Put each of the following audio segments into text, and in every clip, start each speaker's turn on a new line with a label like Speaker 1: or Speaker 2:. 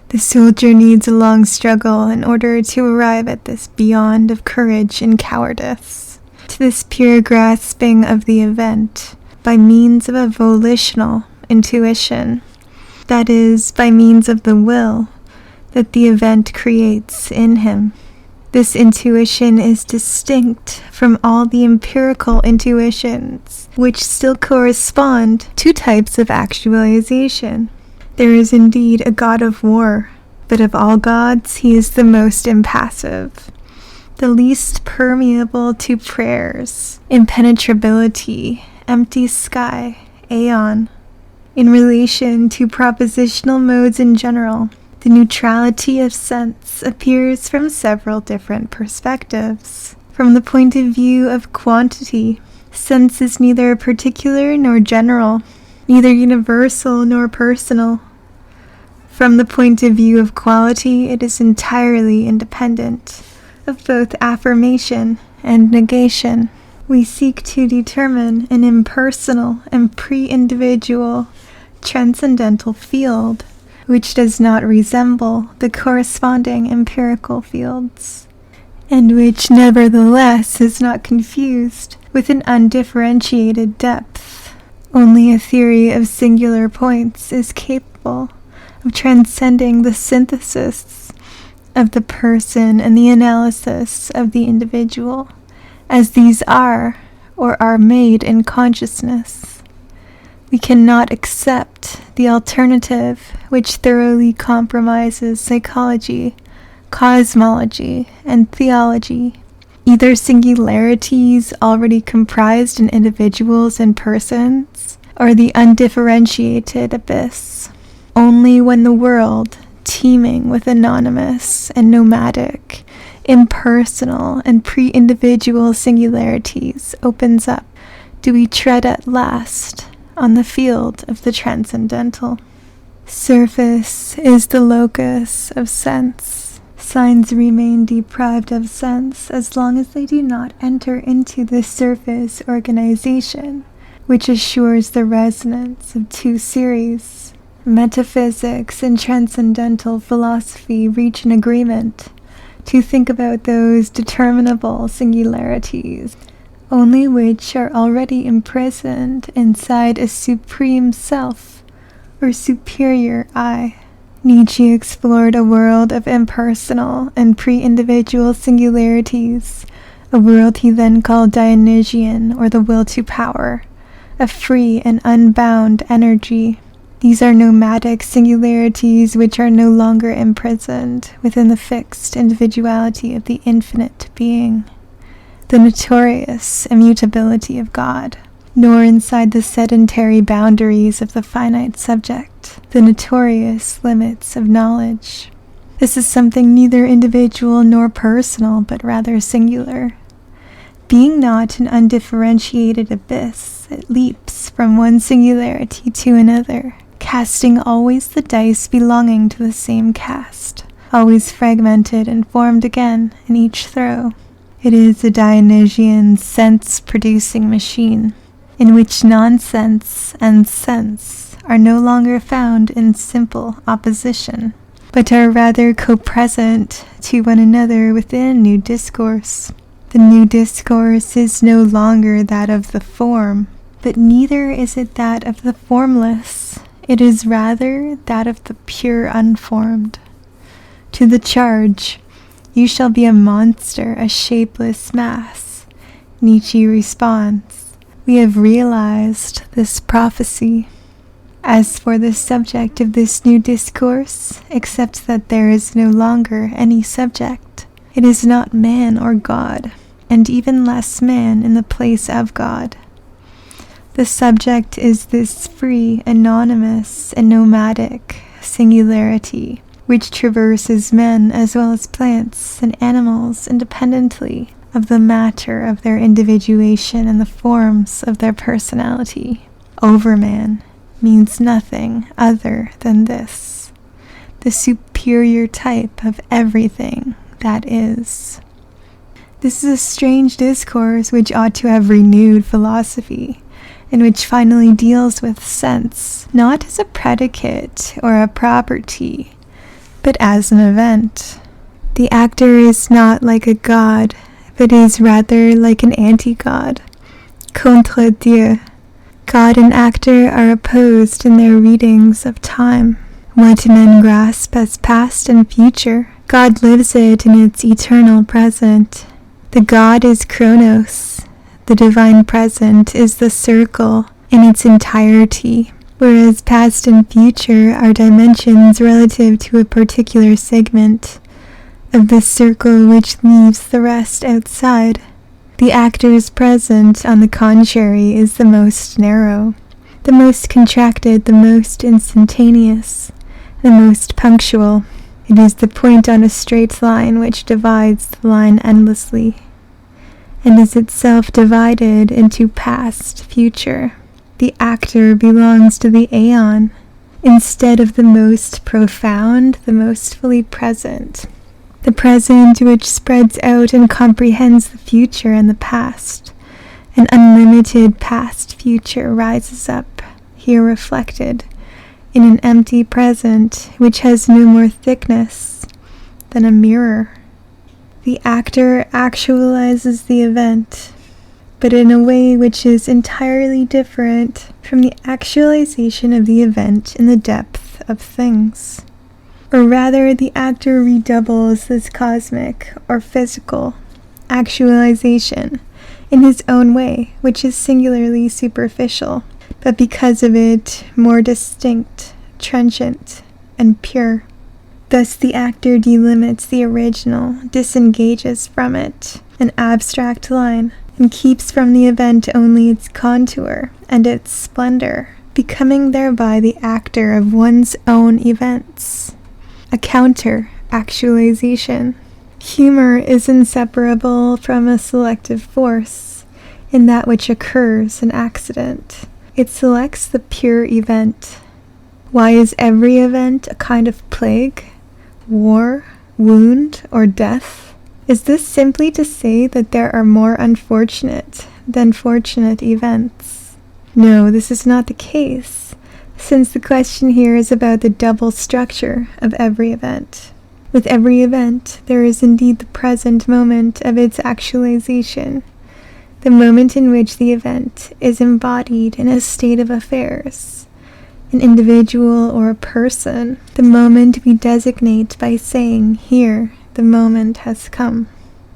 Speaker 1: The soldier needs a long struggle in order to arrive at this beyond of courage and cowardice, to this pure grasping of the event by means of a volitional intuition, that is, by means of the will that the event creates in him. This intuition is distinct from all the empirical intuitions, which still correspond to types of actualization. There is indeed a god of war, but of all gods he is the most impassive, the least permeable to prayers, impenetrability, empty sky, aeon. In relation to propositional modes in general, the neutrality of sense appears from several different perspectives. From the point of view of quantity, sense is neither particular nor general, neither universal nor personal. From the point of view of quality, it is entirely independent of both affirmation and negation. We seek to determine an impersonal and pre-individual transcendental field, which does not resemble the corresponding empirical fields, and which nevertheless is not confused with an undifferentiated depth. Only a theory of singular points is capable of transcending the synthesis of the person and the analysis of the individual, as these are or are made in consciousness. We cannot accept the alternative which thoroughly compromises psychology, cosmology, and theology, either singularities already comprised in individuals and persons, or the undifferentiated abyss. Only when the world, teeming with anonymous and nomadic, impersonal and pre-individual singularities, opens up, do we tread at last on the field of the transcendental. Surface is the locus of sense. Signs remain deprived of sense as long as they do not enter into the surface organization, which assures the resonance of two series. Metaphysics and transcendental philosophy reach an agreement to think about those determinable singularities, only which are already imprisoned inside a supreme self or superior I. Nietzsche explored a world of impersonal and pre-individual singularities, a world he then called Dionysian, or the will to power, a free and unbound energy. These are nomadic singularities which are no longer imprisoned within the fixed individuality of the infinite being, the notorious immutability of God, nor inside the sedentary boundaries of the finite subject, the notorious limits of knowledge. This is something neither individual nor personal, but rather singular. Being not an undifferentiated abyss, it leaps from one singularity to another, casting always the dice belonging to the same cast, always fragmented and formed again in each throw. It is a Dionysian sense-producing machine, in which nonsense and sense are no longer found in simple opposition, but are rather co-present to one another within new discourse. The new discourse is no longer that of the form, but neither is it that of the formless. It is rather that of the pure unformed. To the charge, "You shall be a monster, a shapeless mass," Nietzsche responds, "We have realized this prophecy." As for the subject of this new discourse, except that there is no longer any subject, it is not man or God, and even less man in the place of God. The subject is this free, anonymous, and nomadic singularity, which traverses men as well as plants and animals independently of the matter of their individuation and the forms of their personality. Overman means nothing other than this, the superior type of everything that is. This is a strange discourse which ought to have renewed philosophy, and which finally deals with sense, not as a predicate or a property, but but as an event. The actor is not like a god, but is rather like an anti-god. Contre Dieu. God and actor are opposed in their readings of time. What men grasp as past and future, God lives it in its eternal present. The God is Chronos. The divine present is the circle in its entirety, whereas past and future are dimensions relative to a particular segment of the circle which leaves the rest outside. The actor's present, on the contrary, is the most narrow, the most contracted, the most instantaneous, the most punctual. It is the point on a straight line which divides the line endlessly, and is itself divided into past, future. The actor belongs to the aeon, instead of the most profound, the most fully present. The present which spreads out and comprehends the future and the past. An unlimited past-future rises up, here reflected, in an empty present which has no more thickness than a mirror. The actor actualizes the event, but in a way which is entirely different from the actualization of the event in the depth of things. Or rather, the actor redoubles this cosmic or physical actualization in his own way, which is singularly superficial, but because of it more distinct, trenchant, and pure. Thus the actor delimits the original, disengages from it an abstract line, and keeps from the event only its contour and its splendor, becoming thereby the actor of one's own events. A counter-actualization. Humor is inseparable from a selective force in that which occurs an accident. It selects the pure event. Why is every event a kind of plague, war, wound, or death? Is this simply to say that there are more unfortunate than fortunate events? No, this is not the case, since the question here is about the double structure of every event. With every event, there is indeed the present moment of its actualization, the moment in which the event is embodied in a state of affairs, an individual or a person, the moment we designate by saying, here, the moment has come.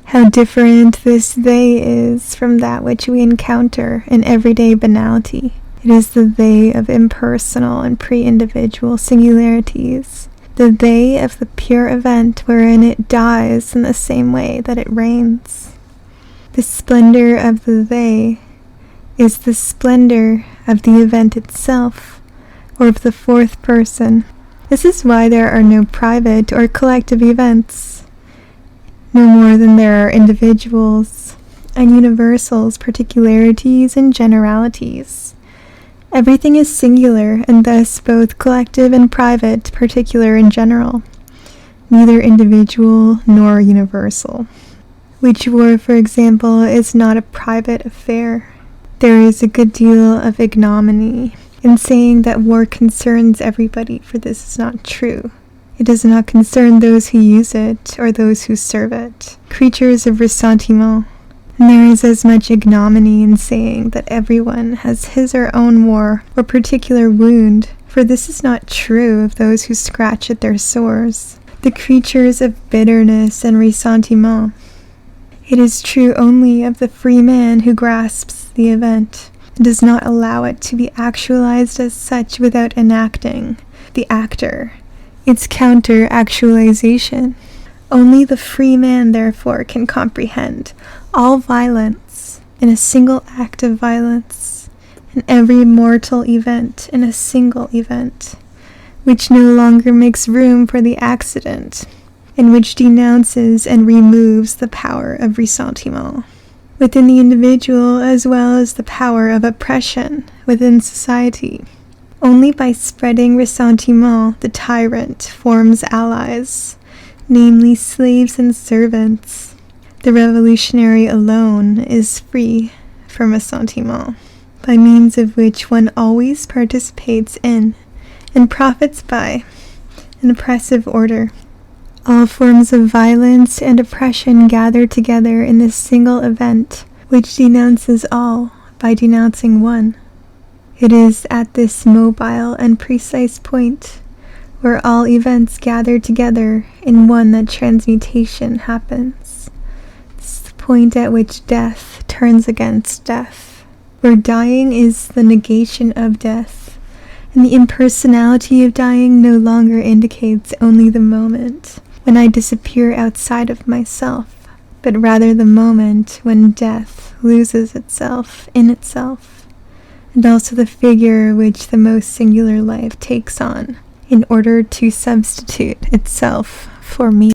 Speaker 1: How different this they is from that which we encounter in everyday banality. It is the they of impersonal and pre-individual singularities, the they of the pure event wherein it dies in the same way that it reigns. The splendor of the they is the splendor of the event itself, or of the fourth person. This is why there are no private or collective events, no more than there are individuals and universals, particularities and generalities. Everything is singular, and thus both collective and private, particular and general, neither individual nor universal. Which war, for example, is not a private affair. There is a good deal of ignominy in saying that war concerns everybody, for this is not true. It does not concern those who use it or those who serve it, creatures of ressentiment. And there is as much ignominy in saying that everyone has his or own war or particular wound, for this is not true of those who scratch at their sores, the creatures of bitterness and ressentiment. It is true only of the free man who grasps the event, and does not allow it to be actualized as such without enacting, the actor, its counter-actualization. Only the free man, therefore, can comprehend all violence in a single act of violence, and every mortal event in a single event, which no longer makes room for the accident, and which denounces and removes the power of ressentiment within the individual as well as the power of oppression within society. Only by spreading ressentiment the tyrant forms allies, namely slaves and servants. The revolutionary alone is free from ressentiment, by means of which one always participates in and profits by an oppressive order. All forms of violence and oppression gather together in this single event, which denounces all by denouncing one. It is at this mobile and precise point where all events gather together in one that transmutation happens. This is the point at which death turns against death, where dying is the negation of death, and the impersonality of dying no longer indicates only the moment when I disappear outside of myself, but rather the moment when death loses itself in itself, and also the figure which the most singular life takes on in order to substitute itself for me.